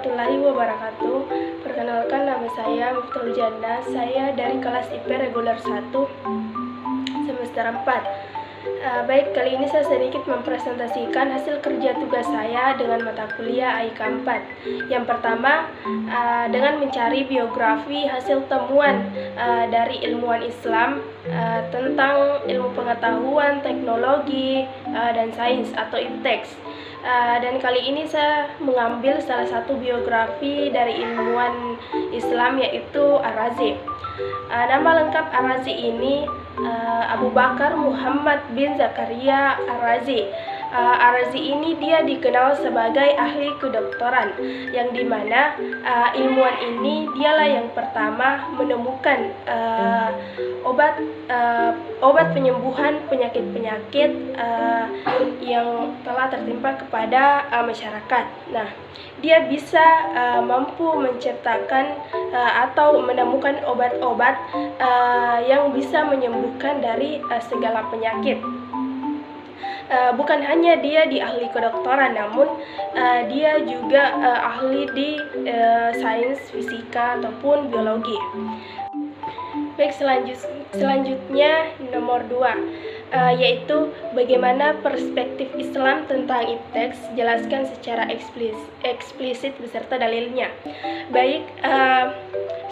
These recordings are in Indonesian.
warahmatullahi wabarakatuh. Perkenalkan, nama saya Miftahul Jannah. Saya dari kelas IP reguler 1 semester 4. Baik, kali ini saya sedikit mempresentasikan hasil kerja tugas saya dengan mata kuliah AIK 4. Yang pertama, dengan mencari biografi hasil temuan dari ilmuwan Islam tentang ilmu pengetahuan, teknologi, dan sains atau IPTEX. Dan kali ini saya mengambil salah satu biografi dari ilmuwan Islam, yaitu Ar-Razi. Nama lengkap Ar-Razi ini Abu Bakar Muhammad bin Zakaria Ar-Razi. Ar-Razi ini dia dikenal sebagai ahli kedokteran, yang dimana ilmuwan ini dialah yang pertama menemukan obat penyembuhan penyakit-penyakit yang telah tertimpa kepada masyarakat. Nah, dia bisa mampu menciptakan atau menemukan obat-obat yang bisa menyembuhkan dari segala penyakit. Bukan hanya dia di ahli kedokteran, namun dia juga ahli di sains, fisika, ataupun biologi. Baik, selanjutnya nomor 2, yaitu bagaimana perspektif Islam tentang IPTEX, jelaskan secara eksplisit beserta dalilnya. Baik,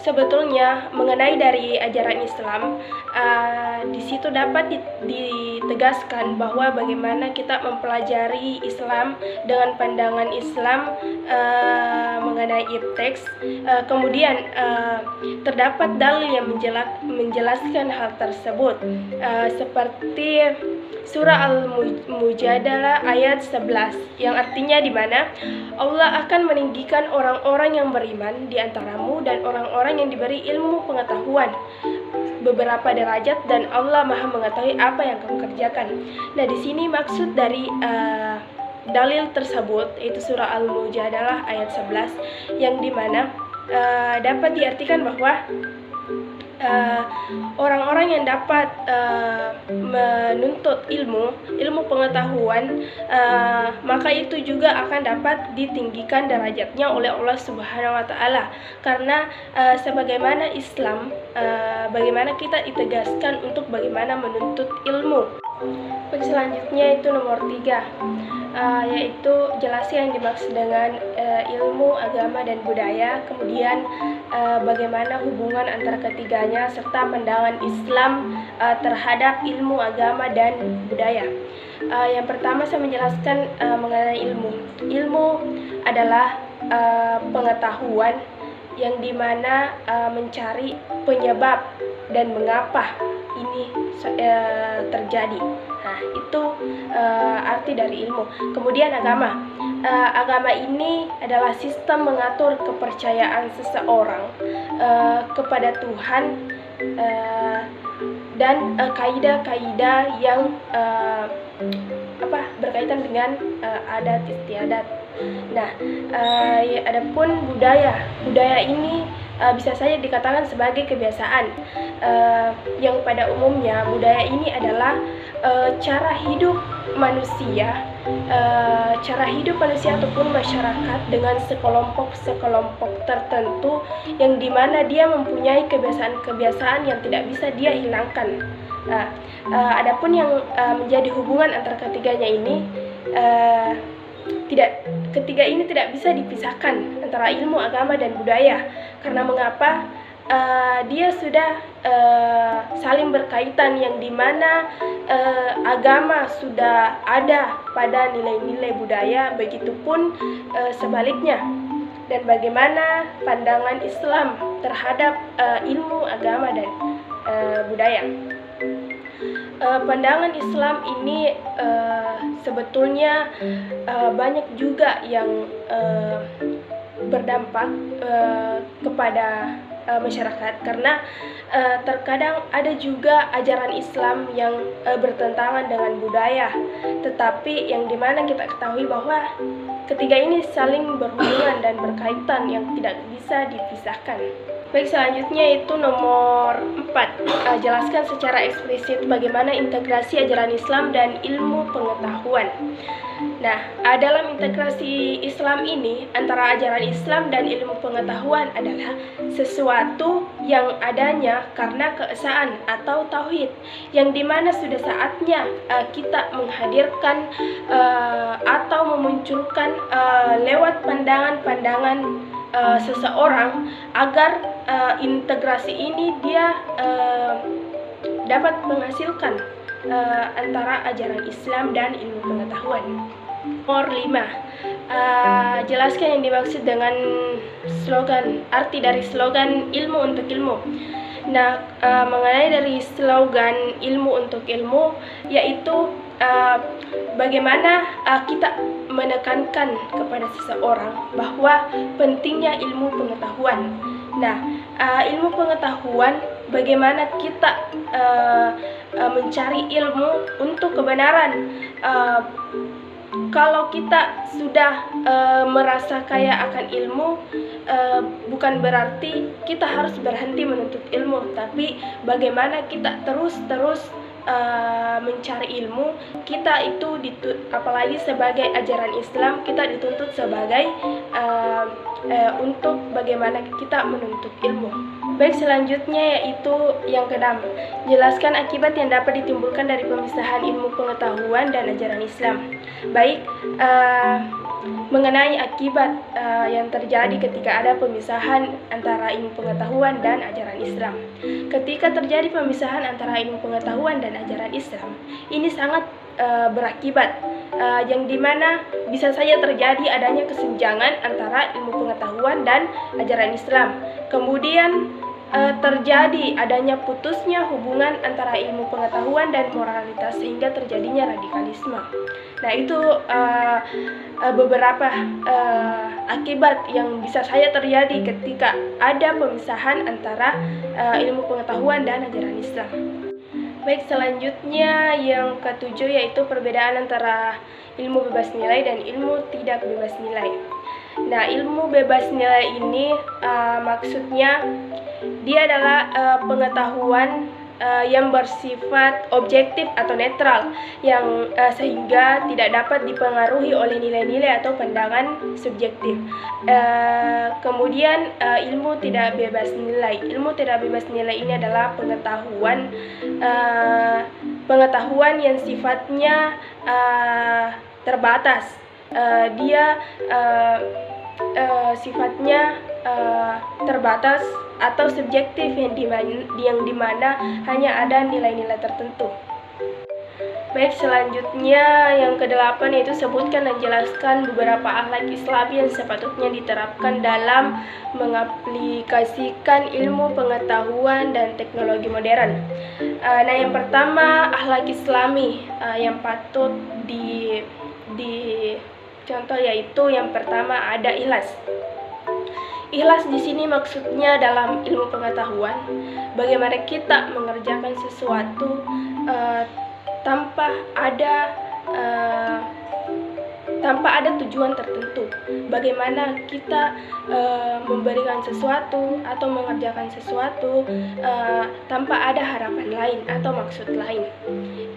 sebetulnya mengenai dari ajaran Islam, di situ dapat ditegaskan bahwa bagaimana kita mempelajari Islam dengan pandangan Islam mengenai IPTEX. Kemudian terdapat dalil yang menjelaskan hal tersebut, seperti surah Al-Mujadalah ayat 11, yang artinya di mana Allah akan meninggikan orang-orang yang beriman di antaramu dan orang-orang yang diberi ilmu pengetahuan beberapa derajat, dan Allah Maha mengetahui apa yang kamu kerjakan. Nah, di sini maksud dari dalil tersebut yaitu surah Al-Mujadalah ayat 11, yang dimana dapat diartikan bahwa orang-orang yang dapat menuntut ilmu pengetahuan, maka itu juga akan dapat ditinggikan derajatnya oleh Allah Subhanahu wa Ta'ala, karena sebagaimana Islam, bagaimana kita ditegaskan untuk bagaimana menuntut ilmu. Selanjutnya itu nomor 3, yaitu jelaskan yang dimaksud dengan ilmu, agama, dan budaya. Kemudian bagaimana hubungan antara ketiganya serta pandangan Islam terhadap ilmu, agama, dan budaya. Yang pertama, saya menjelaskan mengenai ilmu. Ilmu adalah pengetahuan yang dimana mencari penyebab dan mengapa ini terjadi. Nah, itu arti dari ilmu. Kemudian agama. Agama ini adalah sistem mengatur kepercayaan seseorang kepada Tuhan dan kaidah-kaidah yang berkaitan dengan adat istiadat. Nah, adapun budaya. Budaya ini bisa saja dikatakan sebagai kebiasaan, yang pada umumnya budaya ini adalah cara hidup manusia ataupun masyarakat dengan sekelompok tertentu, yang dimana dia mempunyai kebiasaan-kebiasaan yang tidak bisa dia hilangkan. Nah, adapun yang menjadi hubungan antara ketiganya ini, ketiga ini tidak bisa dipisahkan antara ilmu, agama, dan budaya. Karena mengapa? Dia sudah saling berkaitan, yang dimana agama sudah ada pada nilai-nilai budaya, begitupun sebaliknya. Dan bagaimana pandangan Islam terhadap ilmu, agama, dan budaya. Pandangan Islam ini sebetulnya banyak juga yang berdampak kepada masyarakat, karena terkadang ada juga ajaran Islam yang bertentangan dengan budaya, tetapi yang dimana kita ketahui bahwa ketiga ini saling berhubungan dan berkaitan yang tidak bisa dipisahkan. Baik, selanjutnya itu nomor 4, jelaskan secara eksplisit bagaimana integrasi ajaran Islam dan ilmu pengetahuan. Nah, dalam integrasi Islam ini, antara ajaran Islam dan ilmu pengetahuan adalah sesuatu yang adanya karena keesaan atau tauhid, yang dimana sudah saatnya kita menghadirkan atau memunculkan lewat pandangan-pandangan seseorang agar integrasi ini dia dapat menghasilkan antara ajaran Islam dan ilmu pengetahuan. Nomor 5. Jelaskan yang dimaksud dengan slogan, arti dari slogan ilmu untuk ilmu. Nah, mengenai dari slogan ilmu untuk ilmu, yaitu bagaimana kita menekankan kepada seseorang bahwa pentingnya ilmu pengetahuan. Nah, ilmu pengetahuan, bagaimana kita mencari ilmu untuk kebenaran. Kalau kita sudah merasa kaya akan ilmu, bukan berarti kita harus berhenti menuntut ilmu, tapi bagaimana kita terus mencari ilmu. Kita itu apalagi sebagai ajaran Islam, kita dituntut sebagai untuk bagaimana kita menuntut ilmu. Baik, selanjutnya yaitu yang ke-6. Jelaskan akibat yang dapat ditimbulkan dari pemisahan ilmu pengetahuan dan ajaran Islam. Baik, mengenai akibat yang terjadi ketika ada pemisahan antara ilmu pengetahuan dan ajaran Islam. Ketika terjadi pemisahan antara ilmu pengetahuan dan ajaran Islam, ini sangat berakibat yang dimana bisa saja terjadi adanya kesenjangan antara ilmu pengetahuan dan ajaran Islam. Kemudian terjadi adanya putusnya hubungan antara ilmu pengetahuan dan moralitas sehingga terjadinya radikalisme. Nah, itu beberapa akibat yang bisa saja terjadi ketika ada pemisahan antara ilmu pengetahuan dan ajaran Islam. Baik, selanjutnya yang ke-7 yaitu perbedaan antara ilmu bebas nilai dan ilmu tidak bebas nilai. Nah, ilmu bebas nilai ini maksudnya dia adalah pengetahuan yang bersifat objektif atau netral, yang sehingga tidak dapat dipengaruhi oleh nilai-nilai atau pandangan subjektif. Kemudian ilmu tidak bebas nilai. Ilmu tidak bebas nilai ini adalah pengetahuan yang sifatnya terbatas. Dia sifatnya terbatas atau subjektif, yang dimana hanya ada nilai-nilai tertentu. Baik, selanjutnya yang ke-8 yaitu sebutkan dan jelaskan beberapa akhlak Islam yang sepatutnya diterapkan dalam mengaplikasikan ilmu pengetahuan dan teknologi modern. Nah, yang pertama akhlak Islami yang patut contoh yaitu yang pertama ada ikhlas. Ikhlas di sini maksudnya dalam ilmu pengetahuan, bagaimana kita mengerjakan sesuatu tanpa ada tujuan tertentu. Bagaimana kita memberikan sesuatu atau mengerjakan sesuatu tanpa ada harapan lain atau maksud lain.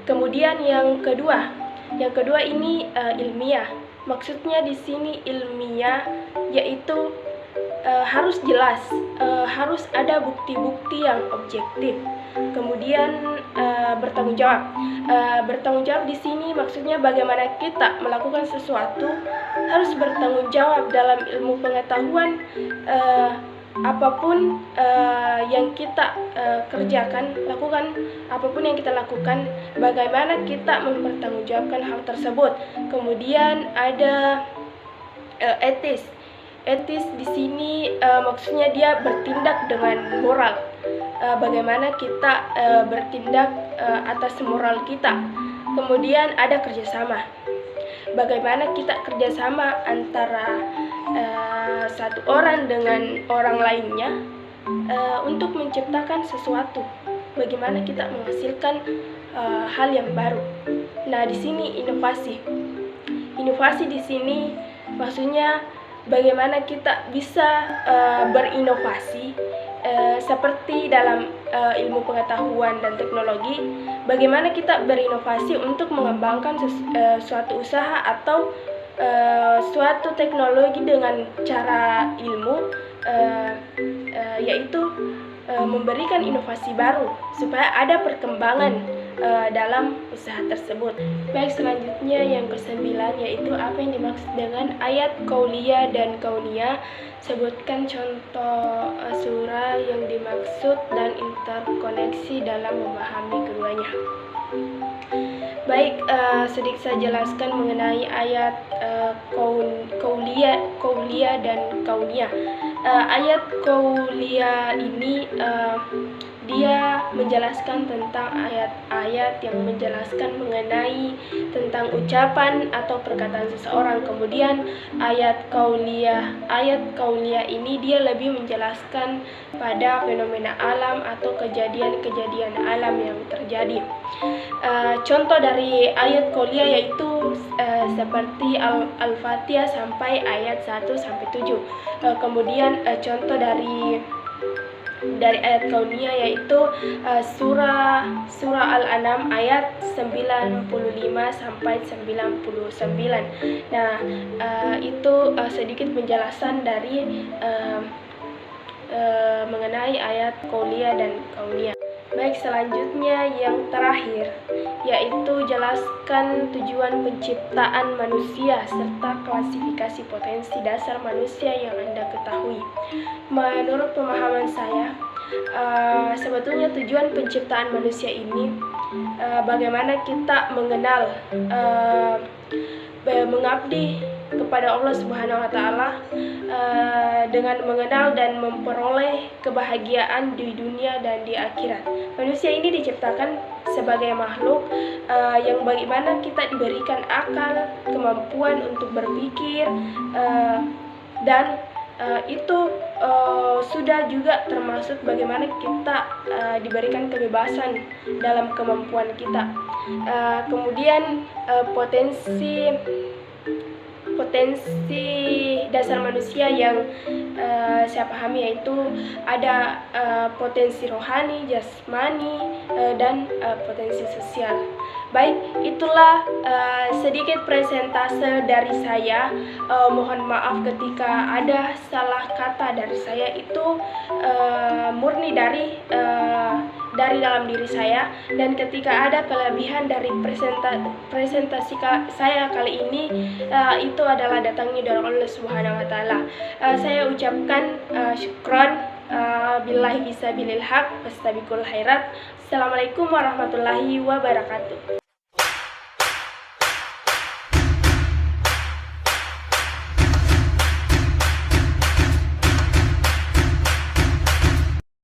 Kemudian yang kedua ini ilmiah. Maksudnya di sini ilmiah yaitu harus jelas, harus ada bukti-bukti yang objektif. Kemudian bertanggung jawab. Bertanggung jawab di sini maksudnya bagaimana kita melakukan sesuatu harus bertanggung jawab dalam ilmu pengetahuan. Apapun yang kita kerjakan, apapun yang kita lakukan, bagaimana kita mempertanggungjawabkan hal tersebut. Kemudian ada etis. Etis di sini maksudnya dia bertindak dengan moral. Bagaimana kita bertindak atas moral kita. Kemudian ada kerjasama. Bagaimana kita kerjasama antara satu orang dengan orang lainnya untuk menciptakan sesuatu. Bagaimana kita menghasilkan hal yang baru. Nah, di sini inovasi. Inovasi di sini maksudnya bagaimana kita bisa berinovasi seperti dalam ilmu pengetahuan dan teknologi, bagaimana kita berinovasi untuk mengembangkan suatu usaha atau suatu teknologi dengan cara ilmu, yaitu memberikan inovasi baru supaya ada perkembangan dalam usaha tersebut. Baik, selanjutnya yang ke-9, yaitu apa yang dimaksud dengan ayat qauliyah dan kauniyah. Sebutkan contoh surah yang dimaksud dan interkoneksi dalam memahami keduanya. Baik, sedikit saya jelaskan mengenai ayat qauliyah dan kauniyah. Ayat qauliyah ini dia menjelaskan tentang ayat-ayat yang menjelaskan mengenai tentang ucapan atau perkataan seseorang. Kemudian ayat qauliyah ini dia lebih menjelaskan pada fenomena alam atau kejadian-kejadian alam yang terjadi. Contoh dari ayat qauliyah yaitu seperti Al-Fatihah sampai ayat 1 sampai 7. Kemudian contoh dari ayat kauniyah yaitu surah Al-An'am ayat 95 sampai 99. Nah, itu sedikit penjelasan dari mengenai ayat qauliyah dan kauniyah. Baik, selanjutnya yang terakhir yaitu jelaskan tujuan penciptaan manusia serta klasifikasi potensi dasar manusia yang Anda ketahui. Menurut pemahaman saya, sebetulnya tujuan penciptaan manusia ini bagaimana kita mengenal, mengabdi kepada Allah Subhanahu wa Ta'ala dengan mengenal dan memperoleh kebahagiaan di dunia dan di akhirat. Manusia ini diciptakan sebagai makhluk yang bagaimana kita diberikan akal, kemampuan untuk berpikir, dan itu sudah juga termasuk bagaimana kita diberikan kebebasan dalam kemampuan kita. Kemudian potensi dasar manusia yang saya pahami yaitu ada potensi rohani, jasmani, dan potensi sosial. Baik, itulah sedikit presentase dari saya. Mohon maaf ketika ada salah kata dari saya, itu murni dari dalam diri saya, dan ketika ada kelebihan dari presentasi saya kali ini, itu adalah datangnya dari Allah Subhanahu wa Ta'ala. Saya ucapkan syukron, billahi fisabilil haq, fastabiqul khairat. Assalamualaikum warahmatullahi wabarakatuh.